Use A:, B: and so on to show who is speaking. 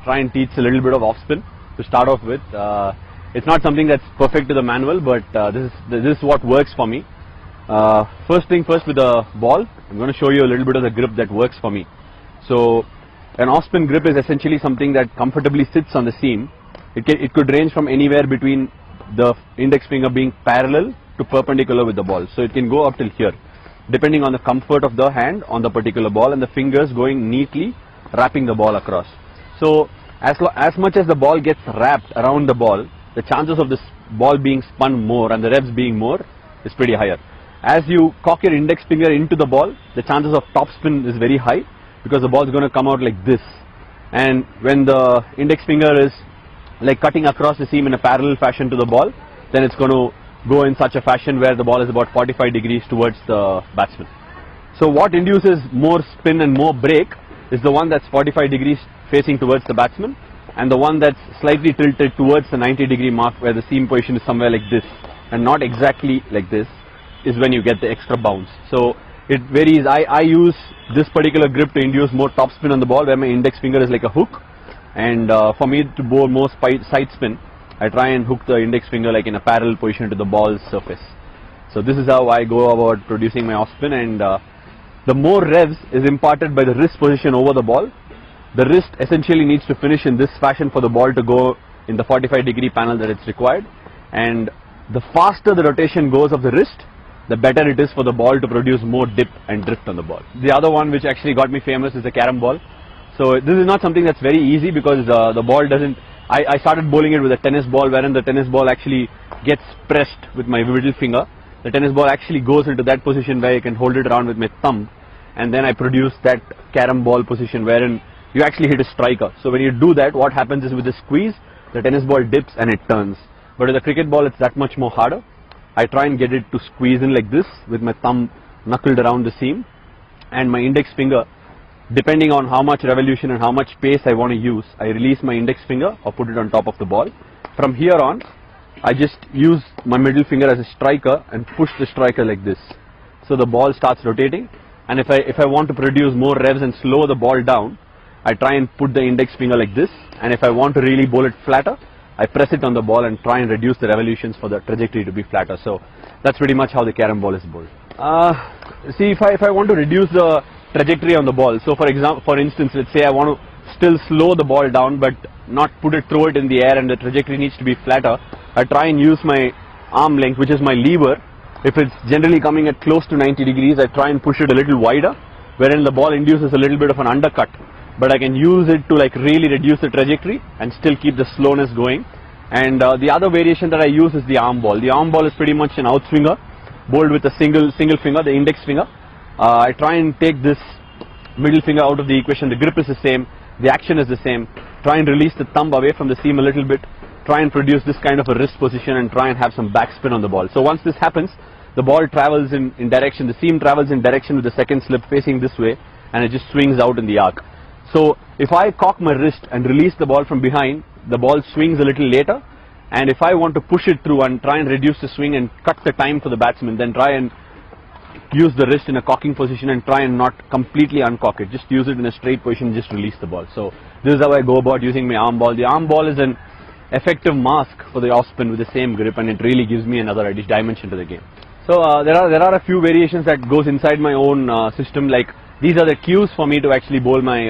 A: Try and teach a little bit of off spin to start off with. It's not something that's perfect to the manual, but this is what works for me. First thing first, with the ball, I'm going to show you a little bit of the grip that works for me. So an off spin grip is essentially something that comfortably sits on the seam. It could range from anywhere between the index finger being parallel to perpendicular with the ball. So it can go up till here, depending on the comfort of the hand on the particular ball, and the fingers going neatly wrapping the ball across. So as much as the ball gets wrapped around the ball, the chances of this ball being spun more and the revs being more is pretty higher. As you cock your index finger into the ball, the chances of top spin is very high, because the ball is going to come out like this. And when the index finger is like cutting across the seam in a parallel fashion to the ball, then it's going to go in such a fashion where the ball is about 45 degrees towards the batsman. So what induces more spin and more break is the one that's 45 degrees facing towards the batsman, and the one that's slightly tilted towards the 90-degree mark, where the seam position is somewhere like this and not exactly like this, is when you get the extra bounce. So it varies. I use this particular grip to induce more top spin on the ball, where my index finger is like a hook, and for me to bowl more side spin, I try and hook the index finger like in a parallel position to the ball's surface. So this is how I go about producing my off spin, and the more revs is imparted by the wrist position over the ball. The wrist essentially needs to finish in this fashion for the ball to go in the 45-degree panel that it's required, and the faster the rotation goes of the wrist, the better it is for the ball to produce more dip and drift on the ball. The other one which actually got me famous is the carom ball. So this is not something that's very easy, because the ball doesn't, I started bowling it with a tennis ball, wherein the tennis ball actually gets pressed with my middle finger. The tennis ball actually goes into that position where I can hold it around with my thumb, and then I produce that carom ball position wherein you actually hit a striker. So when you do that, what happens is, with the squeeze, the tennis ball dips and it turns. But with the cricket ball, it's that much more harder. I try and get it to squeeze in like this with my thumb knuckled around the seam, and my index finger, depending on how much revolution and how much pace I want to use, I release my index finger or put it on top of the ball. From here on, I just use my middle finger as a striker and push the striker like this. So the ball starts rotating, and if I want to produce more revs and slow the ball down, I try and put the index finger like this, and if I want to really bowl it flatter, I press it on the ball and try and reduce the revolutions for the trajectory to be flatter. So that's pretty much how the carom ball is bowled. See, if I want to reduce the trajectory on the ball, so for instance, let's say I want to still slow the ball down but not throw it in the air, and the trajectory needs to be flatter, I try and use my arm length, which is my lever. If it's generally coming at close to 90 degrees, I try and push it a little wider, wherein the ball induces a little bit of an undercut, but I can use it to like really reduce the trajectory and still keep the slowness going. And the other variation that I use is the arm ball. The arm ball is pretty much an outswinger, bowled with a single finger, the index finger. I try and take this middle finger out of the equation. The grip is the same, the action is the same. Try and release the thumb away from the seam a little bit. Try and produce this kind of a wrist position and try and have some backspin on the ball. So once this happens, the ball travels in direction, the seam travels in direction with the second slip facing this way, and it just swings out in the arc. So if I cock my wrist and release the ball from behind, the ball swings a little later, and if I want to push it through and try and reduce the swing and cut the time for the batsman, then try and use the wrist in a cocking position and try and not completely uncock it. Just use it in a straight position, just release the ball. So this is how I go about using my arm ball. The arm ball is an effective mask for the off spin with the same grip, and it really gives me another dimension to the game. So there are a few variations that goes inside my own system. Like, these are the cues for me to actually bowl my